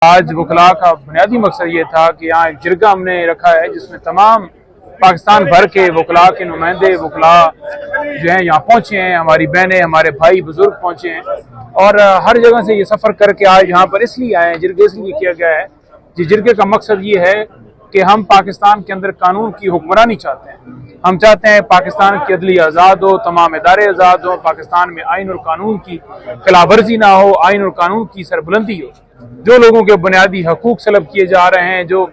आज वकला का बुनियादी मकसद ये था कि यहाँ एक जिरगा हमने रखा है जिसमें तमाम पाकिस्तान भर के वकला के नुमाइंदे वकला जो हैं यहाँ पहुँचे हैं। हमारी बहनें, हमारे भाई बुजुर्ग पहुँचे हैं और हर जगह से ये सफ़र करके आज यहाँ पर इसलिए आए हैं। जिरगे इसलिए किया गया है कि जिरगे का मकसद ये है कि हम पाकिस्तान के अंदर कानून की हुक्मरानी चाहते हैं। हम चाहते हैं पाकिस्तान की अदलिया आज़ाद हो, तमाम इदारे आज़ाद हो, पाकिस्तान में आइन और कानून की खिलाफवर्जी ना हो, आइन और कानून की सरबुलंदी हो। जो लोगों के बुनियादी हकूक सलब किए जा रहे हैं, जो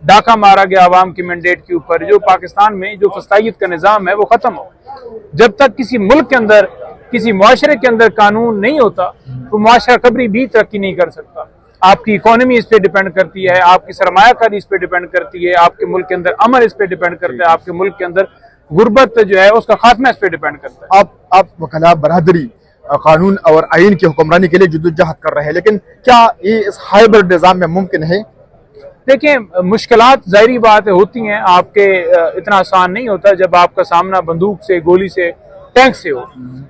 डाका मारा गया आवाम के मैंडेट के ऊपर, जो पाकिस्तान में जो फस्तायत का निज़ाम है वो ख़त्म हो। जब तक किसी मुल्क के अंदर, किसी मुआशरे के अंदर कानून नहीं होता तो मुआशरा कभी भी तरक्की नहीं कर सकता। आपकी इकोनॉमी इस पे डिपेंड करती है, आपकी सरमायाकारी इस पे डिपेंड करती है, आपके मुल्क के अंदर अमन इस पे डिपेंड करता है, आपके मुल्क के अंदर गुर्बत जो है उसका खात्मा इस पे डिपेंड करता है। आप वकला बरादरी कानून और आइन की हुक्मरानी के लिए जद्दोजहद कर रहे हैं, लेकिन क्या ये इस हाइब्रिड निज़ाम में मुमकिन है? देखिए, मुश्किलात ज़ाहिरी बात होती हैं, आपके इतना आसान नहीं होता जब आपका सामना बंदूक से, गोली से, टैंक से हो।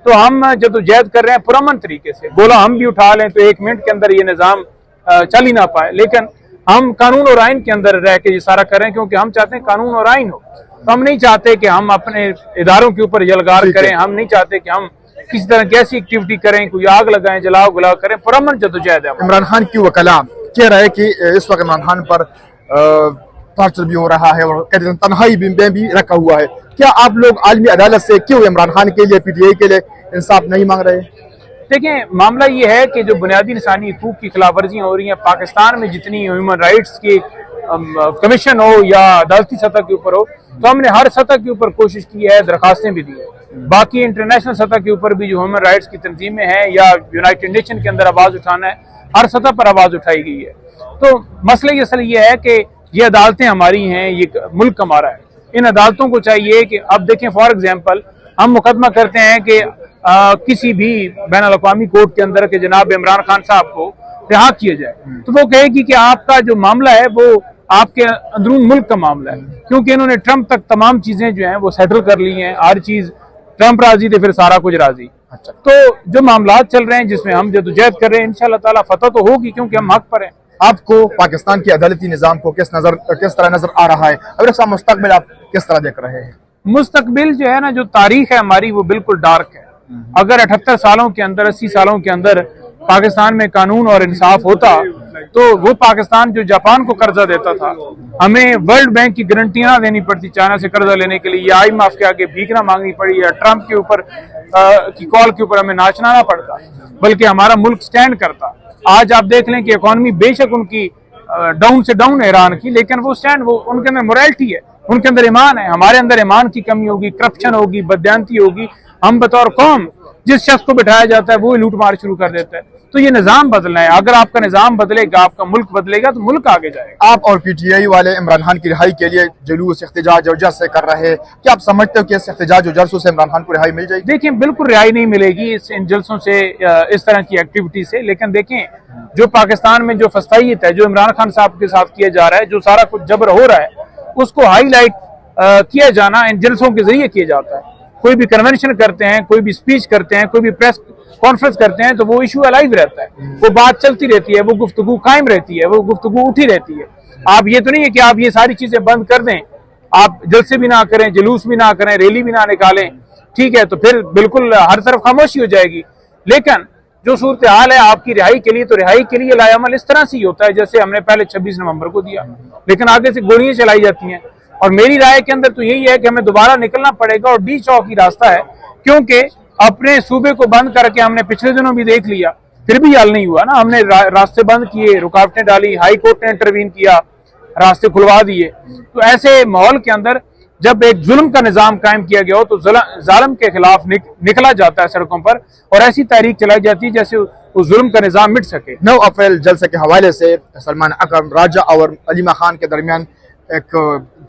तो हम जद्दोजहद कर रहे हैं पुरअमन तरीके से। गोला हम भी उठा लें तो 1 मिनट के अंदर ये निज़ाम चल ही ना पाए, लेकिन हम कानून और आइन के अंदर रह के ये सारा कर रहे हैं क्योंकि हम चाहते हैं कानून और आइन हो। तो हम नहीं चाहते कि हम अपने इदारों के ऊपर यलगार करें, हम नहीं चाहते कि हम किसी तरह की ऐसी एक्टिविटी करें, कोई आग लगाएं, जलाओ गुलाव करें। पुरअमन जद्दोजहद है। इमरान खान की वकला कह रहा है कि इस वक्त इमरान खान पर टॉर्चर भी हो रहा है और तन्हाई में भी रखा हुआ है। क्या आप लोग आलमी अदालत से क्यों इमरान खान के लिए, PTI के लिए इंसाफ नहीं मांग रहे? देखिए, मामला ये है कि जो बुनियादी इंसानी हकूक की खिलाफवर्जियाँ हो रही हैं पाकिस्तान में, जितनी ह्यूमन राइट्स की कमीशन हो या अदालती सतह के ऊपर हो, तो हमने हर सतह के ऊपर कोशिश की है, दरखास्तें भी दी है। बाकी इंटरनेशनल सतह के ऊपर भी जो ह्यूमन राइट्स की तंजीमें हैं या यूनाइटेड नेशन के अंदर आवाज़ उठाना है, हर सतह पर आवाज़ उठाई गई है। तो मसला असल ये है कि ये अदालतें हमारी हैं, ये मुल्क हमारा है। इन अदालतों को चाहिए कि अब देखें, फॉर एग्जाम्पल हम मुकदमा करते हैं कि किसी भी बैन अल-अक़वामी कोर्ट के अंदर के जनाब इमरान खान साहब को रिहा किया जाए, तो वो कहेगी कि आपका जो मामला है वो आपके अंदरून मुल्क का मामला है, क्योंकि इन्होंने ट्रंप तक तमाम चीजें जो हैं वो सेटल कर ली हैं। हर चीज ट्रंप राजी थे, फिर सारा कुछ राजी। अच्छा, तो जो मामला चल रहे हैं जिसमें हम जद्दोजहद कर रहे हैं, इंशाअल्लाह ताला फतह तो होगी क्योंकि हम हक पर हैं। आपको पाकिस्तान के अदालती निज़ाम को किस तरह नजर आ रहा है? अब इसका मुस्तकबिल आप किस तरह देख रहे हैं? मुस्तकबिल जो है ना, जो तारीख है हमारी वो बिल्कुल डार्क है। अगर 78 सालों के अंदर, 80 सालों के अंदर पाकिस्तान में कानून और इंसाफ होता तो वो पाकिस्तान जो जापान को कर्जा देता था, हमें वर्ल्ड बैंक की गारंटी ना देनी पड़ती चाइना से कर्जा लेने के लिए, या IMF के आगे भीख ना मांगनी पड़ी, या ट्रंप के ऊपर की कॉल के ऊपर हमें नाचना ना पड़ता, बल्कि हमारा मुल्क स्टैंड करता। आज आप देख लें कि इकोनॉमी बेशक उनकी डाउन से डाउन है ईरान की, लेकिन वो स्टैंड, वो उनके अंदर मोरालिटी है, उनके अंदर ईमान है। हमारे अंदर ईमान की कमी होगी, करप्शन होगी, बदयांती होगी। हम बतौर कौम जिस शख्स को बिठाया जाता है वो लूट मार शुरू कर देता है। तो ये निज़ाम बदलना है। अगर आपका निज़ाम बदलेगा, आपका मुल्क बदलेगा तो मुल्क आगे जाएगा। आप और PTI वाले इमरान खान की रिहाई के लिए जुलूस, एहतजाज और जलसे कर रहे हैं, क्या आप समझते हो कि इस एहतजाज और जलसों से इमरान खान को रिहाई मिल जाएगी? देखिए, बिल्कुल रिहाई नहीं मिलेगी इन जलसों से, इस तरह की एक्टिविटी से। लेकिन देखें, जो पाकिस्तान में जो फस्तायत है, जो इमरान खान साहब के साथ किया जा रहा है, जो सारा कुछ जबर हो रहा है, उसको हाईलाइट किया जाना इन जलसों के जरिए किया जाता है। कोई भी कन्वेंशन करते हैं, कोई भी स्पीच करते हैं, कोई भी प्रेस कॉन्फ्रेंस करते हैं, तो वो इशू अलाइव रहता है, वो बात चलती रहती है, वो गुफ्तगू कायम रहती है, वो गुफ्तगू उठी रहती है। आप ये तो नहीं है कि आप ये सारी चीजें बंद कर दें, आप जलसे भी ना करें, जुलूस भी ना करें, रैली भी ना निकालें, ठीक है, तो फिर बिल्कुल हर तरफ खामोशी हो जाएगी। लेकिन जो सूरत हाल है आपकी रिहाई के लिए, तो रिहाई के लिए लायामल इस तरह से ही होता है जैसे हमने पहले 26 नवंबर को दिया, लेकिन आगे से गोलियां चलाई जाती हैं। और मेरी राय के अंदर तो यही है कि हमें दोबारा निकलना पड़ेगा और डी चौकी रास्ता है, क्योंकि अपने सूबे को बंद करके हमने पिछले दिनों भी देख लिया, फिर भी हल नहीं हुआ ना। हमने रास्ते बंद किए, रुकावटें डाली, हाई कोर्ट ने इंटरवीन किया, रास्ते खुलवा दिए। तो ऐसे माहौल के अंदर जब एक जुल्म का निजाम कायम किया गया हो तो जालिम के खिलाफ निकला जाता है सड़कों पर, और ऐसी तहरीक चलाई जाती है जैसे उस जुल्म का निजाम मिट सके। 9 अप्रैल जलसे के हवाले से सलमान अकरम राजा और अलीमा खान के दरमियान एक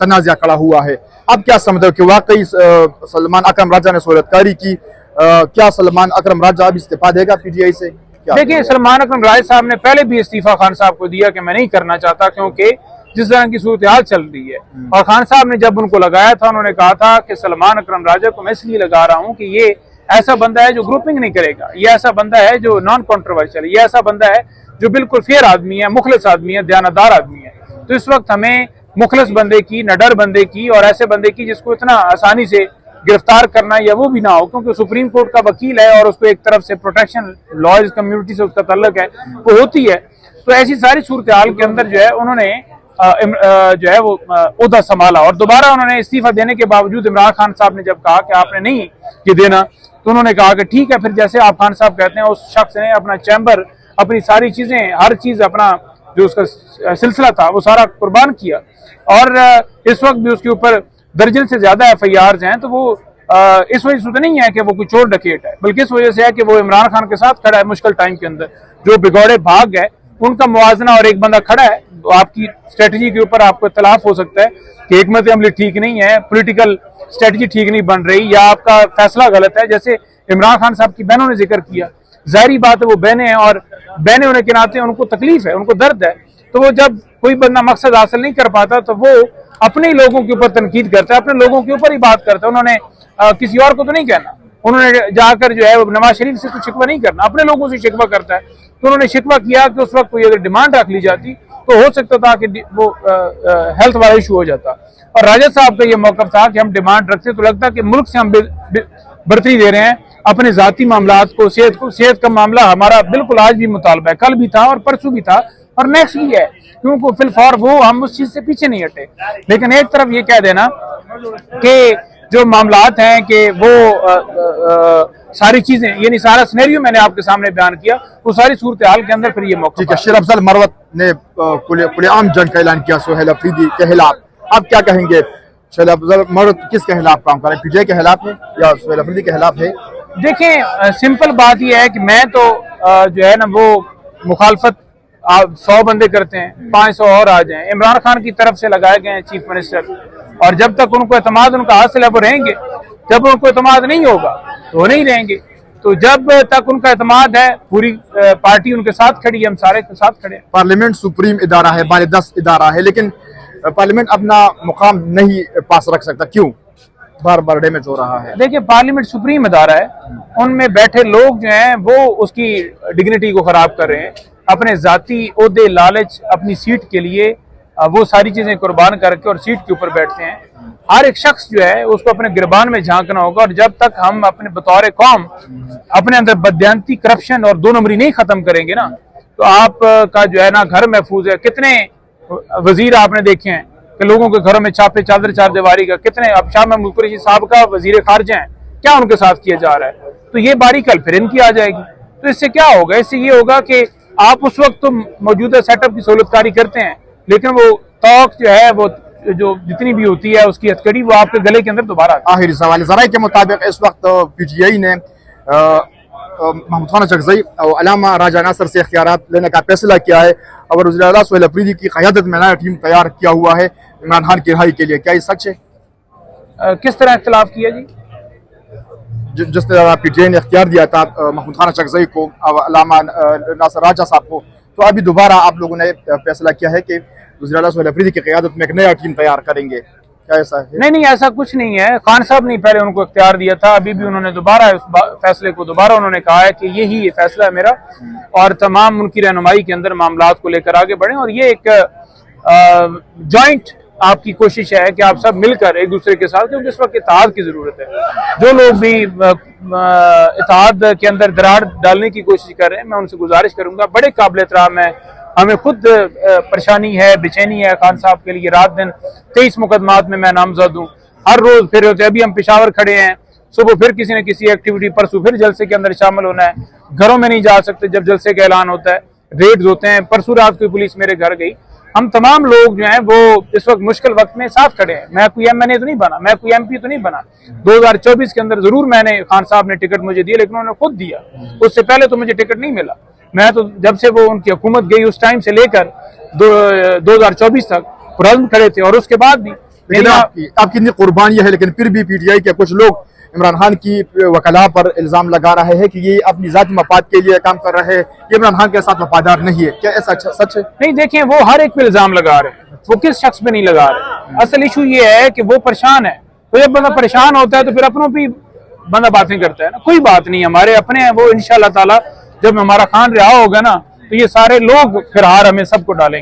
तनाज़ा खड़ा हुआ है। आप क्या समझते हो कि वाकई सलमान अकरम राजा ने सूरतकारी की? क्या सलमान अकरम राजा अब इस्तीफा देगा PTI से? देखिए, सलमान अकरम राजा साहब ने पहले भी इस्तीफा खान साहब को दिया कि मैं नहीं करना चाहता, क्योंकि जिस तरह की सूरत हाल चल रही है। और खान साहब ने जब उनको लगाया था, उन्होंने कहा था कि सलमान अकरम राजा को मैं इसलिए लगा रहा हूँ कि ये ऐसा बंदा है जो ग्रुपिंग नहीं करेगा, ये ऐसा बंदा है जो नॉन कॉन्ट्रोवर्शियल, ये ऐसा बंदा है जो बिल्कुल फेयर आदमी है, मुखलिस आदमी है, दयानतदार आदमी है। तो इस वक्त हमें मुखलिस बंदे की, निडर बंदे की और ऐसे बंदे की जिसको इतना आसानी से गिरफ्तार करना या वो भी ना हो, क्योंकि सुप्रीम कोर्ट का वकील है और उसको एक तरफ से प्रोटेक्शन लॉयर्स कम्युनिटी से उसका ताल्लुक है, वो होती है। तो ऐसी सारी सूरत हाल के अंदर जो है उन्होंने जो है वो ओहदा संभाला और दोबारा उन्होंने इस्तीफा देने के बावजूद इमरान खान साहब ने जब कहा कि आपने नहीं ये देना, तो उन्होंने कहा कि ठीक है, फिर जैसे आप खान साहब कहते हैं, उस शख्स ने अपना चैम्बर, अपनी सारी चीजें, हर चीज, अपना जो उसका सिलसिला था वो सारा कुर्बान किया और इस वक्त भी उसके ऊपर दर्जन से ज्यादा FIRs हैं। तो वो इस वजह से तो नहीं है कि वो कोई चोर डकैत है, बल्कि इस वजह से है कि वो इमरान खान के साथ खड़ा है मुश्किल टाइम के अंदर। जो बिगौड़े भाग है उनका मुआवजना और एक बंदा खड़ा है, तो आपकी स्ट्रेटजी के ऊपर आपको इख्तलाफ हो सकता है कि हिकमत अमली ठीक नहीं है, पॉलिटिकल स्ट्रेटजी ठीक नहीं बन रही, या आपका फैसला गलत है। जैसे इमरान खान साहब की बहनों ने जिक्र किया, जाहिर बात है वो बहनें हैं और बहनें होने के नाते उनको तकलीफ है, उनको दर्द है। तो वो जब कोई बंदा मकसद हासिल नहीं कर पाता तो वो अपने ही लोगों के ऊपर तनकीद करता है, अपने लोगों के ऊपर ही बात करता है। उन्होंने किसी और को तो नहीं कहना, उन्होंने जाकर जो है नवाज शरीफ से तो शिकवा नहीं करना, अपने लोगों से शिकवा करता है। तो उन्होंने शिकवा किया कि उस वक्त कोई अगर डिमांड रख ली जाती तो हो सकता था कि वो हेल्थ वाला इशू हो जाता। और राजद साहब का ये मौक़िफ़ था कि हम डिमांड रखते तो लगता कि मुल्क से हम बर्तरी दे रहे हैं अपने जाती मामलात को। सेहत का मामला हमारा बिल्कुल आज भी मुतालबा है, कल भी था और परसों भी था और नेक्स्ट भी है, क्योंकि फिलफौर वो हम उस चीज से पीछे नहीं हटे। लेकिन एक तरफ ये कह देना कि जो मामलात हैं कि वो सारी चीजें, यानी सारा सिनेरियो मैंने आपके सामने बयान किया, वो सारी सूरत हाल के अंदर फिर ये मौका। ठीक है, शेर अफजल मरवत ने खुलेआम जंग का ऐलान किया सोहेल अफरीदी के खिलाफ, आप क्या कहेंगे? शेर अफजल मरवत किसके खिलाफ काम कर रहे हैं, PTI के खिलाफ है या सोहेल अफरीदी के खिलाफ है? देखें, सिंपल बात यह है कि मैं तो जो है ना वो मुखालफत 100 बंदे करते हैं, 500 और आ जाएं, इमरान खान की तरफ से लगाए गए हैं चीफ मिनिस्टर, और जब तक उनको एतमाद उनका हासिल है वो रहेंगे, जब उनको एतमाद नहीं होगा तो वो नहीं रहेंगे। तो जब तक उनका एतमाद है, पूरी पार्टी उनके साथ खड़ी है, हम सारे के साथ खड़े हैं। पार्लियामेंट सुप्रीम इदारा है, बालिदस्त इदारा है, लेकिन पार्लियामेंट अपना मुकाम नहीं पास रख सकता, क्यों? बार बार डैमेज हो रहा है। देखिए, पार्लियामेंट सुप्रीम इदारा है, उनमें बैठे लोग जो हैं वो उसकी डिग्निटी को खराब कर रहे हैं, अपने जाती ओहदे, लालच, अपनी सीट के लिए वो सारी चीजें कुर्बान करके और सीट के ऊपर बैठते हैं। हर एक शख्स जो है उसको अपने गिरबान में झांकना होगा, और जब तक हम अपने बतौर कौम अपने अंदर बदयांती, करप्शन और 2 नंबरी नहीं खत्म करेंगे ना, तो आप का जो है ना घर महफूज है। कितने वजीर आपने देखे हैं कि लोगों के घरों में छापे, चादर चार दीवारी का, कितने अब शाह महमूद कुरैशी साहब का वजीर खारजा है, क्या उनके साथ किया जा रहा है? तो ये बारी कल फिर इनकी आ जाएगी। तो इससे क्या होगा? इससे ये होगा कि आप उस वक्त तो मौजूदा सेटअप की सहूलतकारी करते हैं, लेकिन वो तौक जो है वो जो जितनी भी होती है उसकी हथकड़ी वो आपके गले के अंदर दोबारा। आखिरी सवाल, ज़राए के मुताबिक इस वक्त PTI ने महमूद खान चकजई और अल्लामा राजा नासिर से इख्तियारात लेने का फैसला किया है, और वज़ीर आला सोहेल अफरीदी की क़यादत में नया टीम तैयार किया हुआ है इमरान खान की रिहाई के लिए, क्या ये सच है? किस तरह इख्तिलाफ किया जी? जिस तरह PTI ने इख्तियार दिया था महमूद खान चकजई को, अल्लामा नासिर राजा साहब को, तो अभी दोबारा आप लोगों ने फैसला किया है कि वज़ीर आला सोहेल अफरीदी की क़यादत में एक नया टीम तैयार करेंगे, क्या ऐसा है? नहीं, ऐसा कुछ नहीं है। खान साहब ने पहले उनको इख्तियार दिया था, अभी भी उन्होंने दोबारा उस फैसले को दोबारा उन्होंने कहा है कि यही फैसला है मेरा, और तमाम उनकी रहनुमाई के अंदर मामलात को लेकर आगे बढ़ें। और ये एक जॉइंट आपकी कोशिश है कि आप सब मिलकर एक दूसरे के साथ, क्योंकि इस वक्त इत्तेहाद की जरूरत है। जो लोग भी इत्तेहाद के अंदर दरार डालने की कोशिश कर रहे हैं, मैं उनसे गुजारिश करूंगा, बड़े काबिल एहतराम है, हमें खुद परेशानी है, बेचैनी है खान साहब के लिए। रात दिन 23 मुकदमात में मैं नामजद हूँ, हर रोज फिर होते, अभी हम पेशावर खड़े हैं, सुबह फिर किसी न किसी एक्टिविटी, परसों फिर जलसे के अंदर शामिल होना है, घरों में नहीं जा सकते जब जलसे का ऐलान होता है, रेड्स होते हैं। परसों रात कोई पुलिस मेरे घर गई। हम तमाम लोग जो हैं वो इस वक्त मुश्किल वक्त में साथ खड़े हैं। मैं कोई MNA तो नहीं बना, मैं कोई MP तो नहीं बना। 2024 के अंदर जरूर मैंने, खान साहब ने टिकट मुझे दिया, लेकिन उन्होंने खुद दिया, उससे पहले तो मुझे टिकट नहीं मिला। मैं तो जब से वो उनकी हुकूमत गई उस टाइम से लेकर 2024 तक पुरज़्म खड़े थे, और उसके बाद भी। लेकिन आपकी इतनी कुर्बानियां है, लेकिन फिर भी PTI के कुछ लोग इमरान खान की वकला पर इल्जाम लगा रहे हैं कि ये अपनी जाती मफाद के लिए काम कर रहे हैं, ये इमरान खान के साथ वफादार नहीं है, क्या ऐसा सच है? नहीं, देखें, वो हर एक पे इल्जाम लगा रहे हैं, वो किस शख्स पे नहीं लगा रहे। असल इशू ये है कि वो परेशान है, तो जब बंदा परेशान होता है तो फिर अपनों पे बंदा बातें करता है ना। कोई बात नहीं, हमारे अपने हैं वो, इंशाअल्लाह ताला जब हमारा खान रिहा होगा ना तो ये सारे लोग फिर हार हमें सबको डालेंगे।